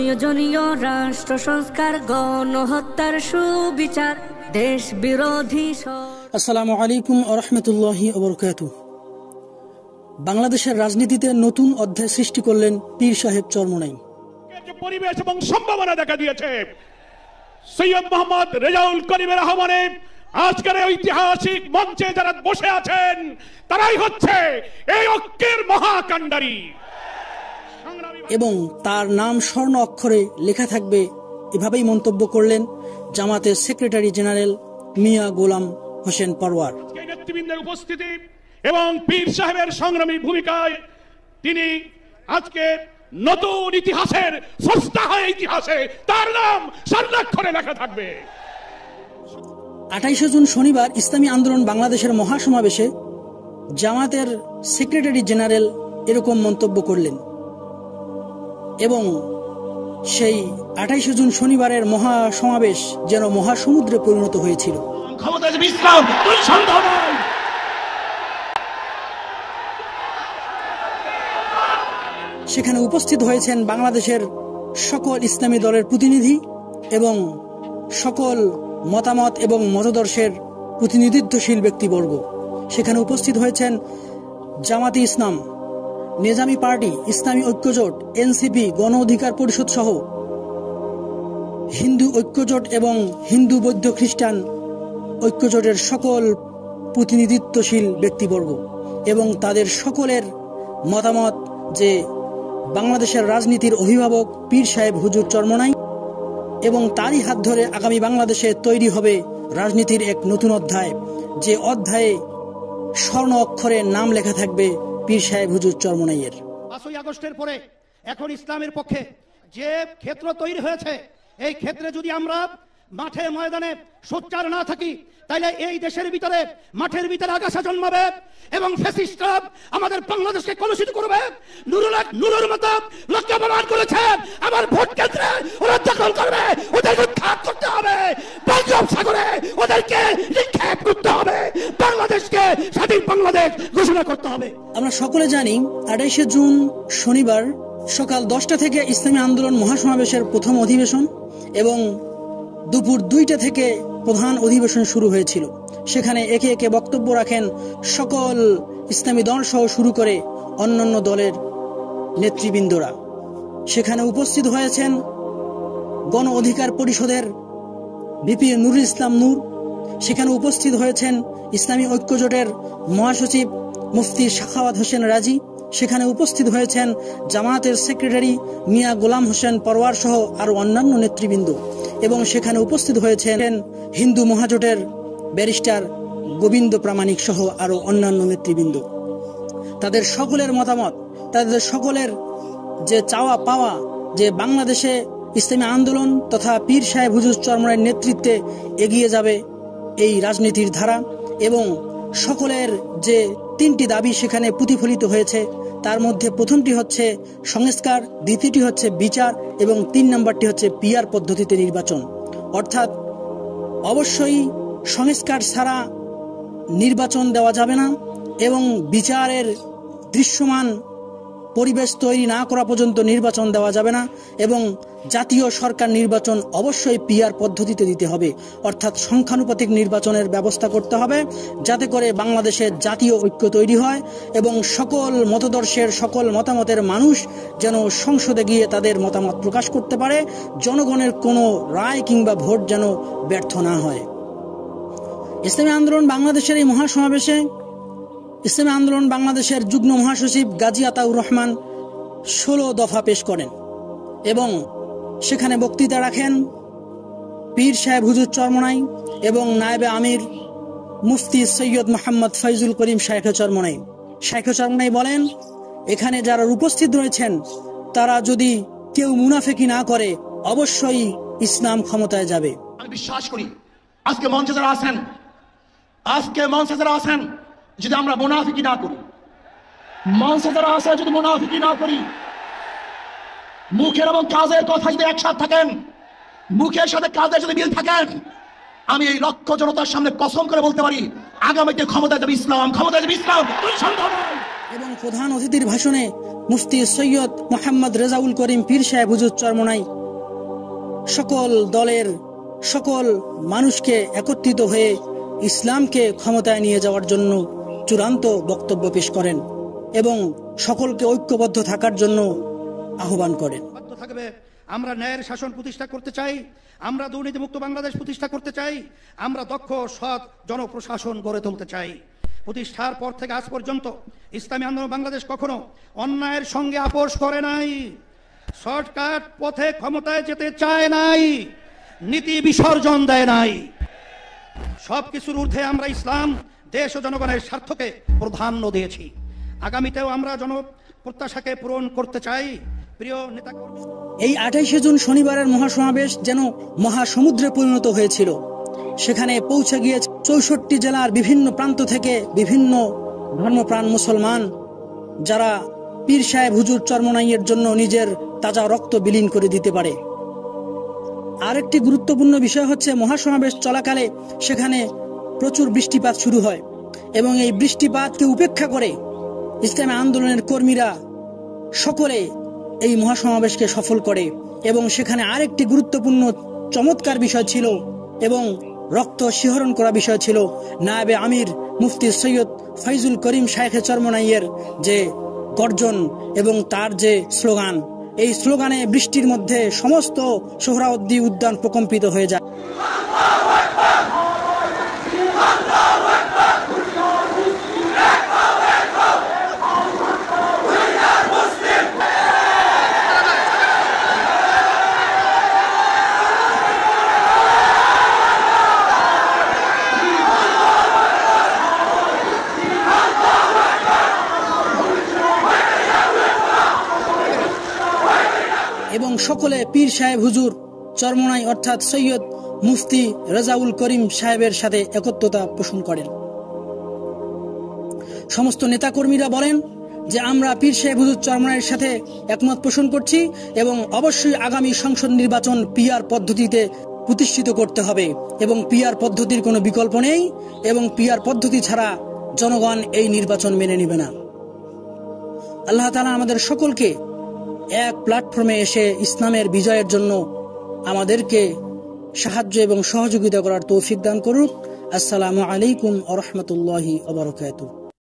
প্রয়োজনীয় রাষ্ট্র সংস্কার, গণহত্যার সুবিচার, দেশ বিরোধী। আসসালামু আলাইকুম ওয়া রাহমাতুল্লাহি ওয়া বারাকাতুহু। বাংলাদেশের রাজনীতিতে নতুন অধ্যায় সৃষ্টি করলেন পীর সাহেব চরমোনাই। পরিবেশ এবং সম্ভাবনা দেখা দিয়েছে সৈয়দ মোহাম্মদ রেজাউল করিমের আহ্বানে আজকের ঐতিহাসিক মঞ্চে যারা বসে আছেন তারাই হচ্ছে এই ঐক্যের মহাকাণ্ডারী। এবং তার নাম স্বর্ণ অক্ষরে লেখা থাকবে, এভাবেই মন্তব্য করলেন জামাতের সেক্রেটারি জেনারেল মিয়া গোলাম হোসেন পরওয়ার। নেতৃবৃন্দের উপস্থিতি এবং পীর সাহেবের সংগ্রামী ভূমিকায় তিনি আজকে নতুন ইতিহাসের স্রষ্টা হয়ে ইতিহাসে তার নাম স্বর্ণাক্ষরে লেখা থাকবে। 28 জুন শনিবার ইসলামী আন্দোলন বাংলাদেশের মহাসমাবেশে জামাতের সেক্রেটারি জেনারেল এরকম মন্তব্য করলেন এবং সেই 28 জুন শনিবারের মহাসমাবেশ যেন মহাসমুদ্রে পরিণত হয়েছিল। সেখানে উপস্থিত হয়েছেন বাংলাদেশের সকল ইসলামী দলের প্রতিনিধি এবং সকল মতামত এবং মতদর্শের প্রতিনিধিত্বশীল ব্যক্তিবর্গ। সেখানে উপস্থিত হয়েছেন জামাতে ইসলাম, নিজামী পার্টি, ইসলামী ঐক্যজোট, এনসিপি, গণ অধিকার পরিষদ সহ হিন্দু ঐক্যজোট এবং হিন্দু বৌদ্ধ খ্রিস্টান ঐক্যজোটের সকল প্রতিনিধিত্বশীল ব্যক্তিবর্গ এবং তাদের সকলের মতামত যে বাংলাদেশের রাজনীতির অভিভাবক পীর সাহেব হুজুর চরমোনাই এবং তারই হাত ধরে আগামী বাংলাদেশে তৈরি হবে রাজনীতির এক নতুন অধ্যায়, যে অধ্যায়ে স্বর্ণ অক্ষরে নাম লেখা থাকবে পীর সাহেব হুজুর চরমোনাইয়ের। 5ই আগস্টের পরে এখন ইসলামের পক্ষে যে ক্ষেত্র তৈরি হয়েছে, এই ক্ষেত্রে যদি আমরা মাঠে ময়দানে সোচ্চার না থাকি তাইলে এই দেশের ভিতরে মাঠের ভিতরে আগাছা জন্মাবে এবং ফ্যাসিস্টরা আমাদের বাংলাদেশকে কলুষিত করবে। নুরুর মতো লক্ষ্য প্রমাণ করেছে, আবার ভোট কেন্দ্রে ওরা দখল করবে, ওদেরকে উৎখাত করতে হবে, বঙ্গোপসাগরে ওদেরকে নিক্ষেপ করতে হবে, বাংলাদেশকে স্বাধীন বাংলাদেশ ঘোষণা করতে হবে। আমরা সকলে জানি 28 জুন শনিবার সকাল 10টা থেকে ইসলামী আন্দোলন মহাসমাবেশের প্রথম অধিবেশন এবং দুপুর 2টা থেকে প্রধান অধিবেশন শুরু হয়েছিল। সেখানে একে একে বক্তব্য রাখেন সকল ইসলামী দল সহ শুরু করে অন্যান্য দলের নেতৃবৃন্দরা। সেখানে উপস্থিত হয়েছেন গণ অধিকার পরিষদের ভিপি নুরুল ইসলাম নূর। সেখানে উপস্থিত হয়েছেন ইসলামী ঐক্যজোটের মহাসচিব মুফতি সাখাওয়াত হোসেন রাজি। সেখানে উপস্থিত হয়েছেন জামাতের সেক্রেটারি মিয়া গোলাম হোসেন পরওয়ার সহ আরো অন্যান্য নেতৃবৃন্দ এবং সেখানে উপস্থিত হয়েছেন হিন্দু মহাজোটের ব্যারিস্টার গোবিন্দ প্রামাণিক সহ আরো অন্যান্য নেতৃবৃন্দ। তাদের সকলের মতামত, তাদের সকলের যে চাওয়া পাওয়া যে বাংলাদেশে ইসলামী আন্দোলন তথা পীর সাহেব হুজুর চরমোনাইয়ের নেতৃত্বে এগিয়ে যাবে এই রাজনীতির ধারা এবং সকলের যে 3টি দাবি সেখানে প্রতিফলিত হয়েছে। তার মধ্যে প্রথমটি হচ্ছে সংস্কার, দ্বিতীয়টি হচ্ছে বিচার এবং 3 নম্বরটি হচ্ছে পিআর পদ্ধতিতে নির্বাচন। অর্থাৎ অবশ্যই সংস্কার ছাড়া নির্বাচন দেওয়া যাবে না এবং বিচারের দৃশ্যমান পরিবেশ তৈরি না করা পর্যন্ত নির্বাচন দেওয়া যাবে না এবং জাতীয় সরকার নির্বাচন অবশ্যই পিআর পদ্ধতিতে দিতে হবে, অর্থাৎ সংখ্যানুপাতিক নির্বাচনের ব্যবস্থা করতে হবে যাতে করে বাংলাদেশের জাতীয় ঐক্য তৈরি হয় এবং সকল মতদর্শের সকল মতামতের মানুষ যেন সংসদে গিয়ে তাদের মতামত প্রকাশ করতে পারে, জনগণের কোনো রায় কিংবা ভোট যেন ব্যর্থ না হয়। ইসলামী আন্দোলন বাংলাদেশের এই মহাসমাবেশে ইসলামী আন্দোলন বাংলাদেশের যুগ্ম মহাসচিব গাজী আতাউর রহমান 16 দফা পেশ করেন এবং সেখানে বক্তৃতা রাখেন পীর সাহেব হুজুর চরমোনাই এবং নায়েবে আমির মুফতি সৈয়দ মোহাম্মদ ফয়জুল করিম শাইখে চরমোনাই। শাইখে চরমোনাই বলেন, এখানে যারা উপস্থিত রয়েছেন তারা যদি কেউ মুনাফিকি না করে অবশ্যই ইসলাম ক্ষমতায় যাবে। আমি বিশ্বাস করি আজকে মঞ্চে যারা আছেন যদি আমরা মুনাফিকি না করি, মঞ্চে যারা আছে যদি মুনাফিকি না করি, মুখের এবং কাজের কথা যদি একসাথে থাকেন, মুখের সাথে কাজের যদি মিল থাকেন, আমি এই লক্ষ জনতার সামনে কসম করে বলতে পারি আগামীতে ক্ষমতায় যাবে ইসলাম, ক্ষমতায় যাবে ইসলাম। এবং প্রধান অতিথির ভাষণে মুফতি সৈয়দ মোহাম্মদ রেজাউল করিম পীর সাহেব হুজুর চরমোনাই সকল দলের সকল মানুষকে একত্রিত হয়ে ইসলামকে ক্ষমতায় নিয়ে যাওয়ার জন্য চূড়ান্ত বক্তব্য পেশ করেন এবং সকলকে ঐক্যবদ্ধ থাকার জন্য আহ্বান করেন। থাকবে আমরা ন্যায়ের শাসন প্রতিষ্ঠা করতে চাই, আমরা দুর্নীতিমুক্ত বাংলাদেশ প্রতিষ্ঠা করতে চাই, আমরা দক্ষ সৎ জনপ্রশাসন গড়ে তুলতে চাই। প্রতিষ্ঠার পর থেকে আজ পর্যন্ত ইসলামী আন্দোলন বাংলাদেশ কখনো অন্যায়ের সঙ্গে আপোষ করে নাই, শর্টকাট পথে ক্ষমতায় যেতে চায় নাই, নীতি বিসর্জন দেয় নাই। সবকিছুর ঊর্ধ্বে আমরা ইসলাম, দেশ ও জনগণের স্বার্থকে প্রাধান্য দিয়েছি। আগামীতেও আমরা জনপ্রত্যাশাকে পূরণ করতে চাই। প্রিয় নেতা, এই 28 জুন শনিবারের মহাসমাবেশ যেন মহাসমুদ্রে পরিণত হয়েছিল। সেখানে পৌঁছে গিয়ে 64 জেলার বিভিন্ন প্রান্ত থেকে বিভিন্ন ধর্মপ্রাণ মুসলমান, যারা পীর সাহেব হুজুর চরমনাইয়ের জন্য নিজের তাজা রক্ত বিলীন করে দিতে পারে। আরেকটি গুরুত্বপূর্ণ বিষয় হচ্ছে, মহাসমাবেশ চলাকালে সেখানে প্রচুর বৃষ্টিপাত শুরু হয় এবং এই বৃষ্টিপাতকে উপেক্ষা করে ইসলামী আন্দোলনের কর্মীরা সকলে এই মহাসমাবেশকে সফল করে। এবং সেখানে আরেকটি গুরুত্বপূর্ণ চমৎকার বিষয় ছিল এবং রক্ত শিহরণ করা বিষয় ছিল, নায়েবে আমির মুফতি সৈয়দ ফয়জুল করিম শায়েখে চরমনাইয়ের যে গর্জন এবং তার যে স্লোগান, এই স্লোগানে বৃষ্টির মধ্যে সমস্ত সোহরাওয়ার্দী উদ্যান প্রকম্পিত হয়ে যায়। এবং সকলে পীর সাহেব হুজুর চরমনাই অর্থাৎ সৈয়দ মুফতি রেজাউল করিম সাহেবের সাথে একত্রতা পোষণ করেন। সমস্ত নেতাকর্মীরা বলেন যে আমরা পীর সাহেব হুজুর চরমনাইয়ের সাথে একমত পোষণ করছি এবং অবশ্যই আগামী সংসদ নির্বাচন পিআর পদ্ধতিতে প্রতিষ্ঠিত করতে হবে এবং পিআর পদ্ধতির কোনো বিকল্প নেই এবং পিআর পদ্ধতি ছাড়া জনগণ এই নির্বাচন মেনে নেবে না। আল্লাহ তাআলা আমাদের সকলকে এক প্ল্যাটফর্মে এসে ইসলামের বিজয়ের জন্য আমাদেরকে সাহায্য এবং সহযোগিতা করার তৌফিক দান করুক। আসসালামু আলাইকুম ওয়া রাহমাতুল্লাহি ওয়া বারাকাতুহু।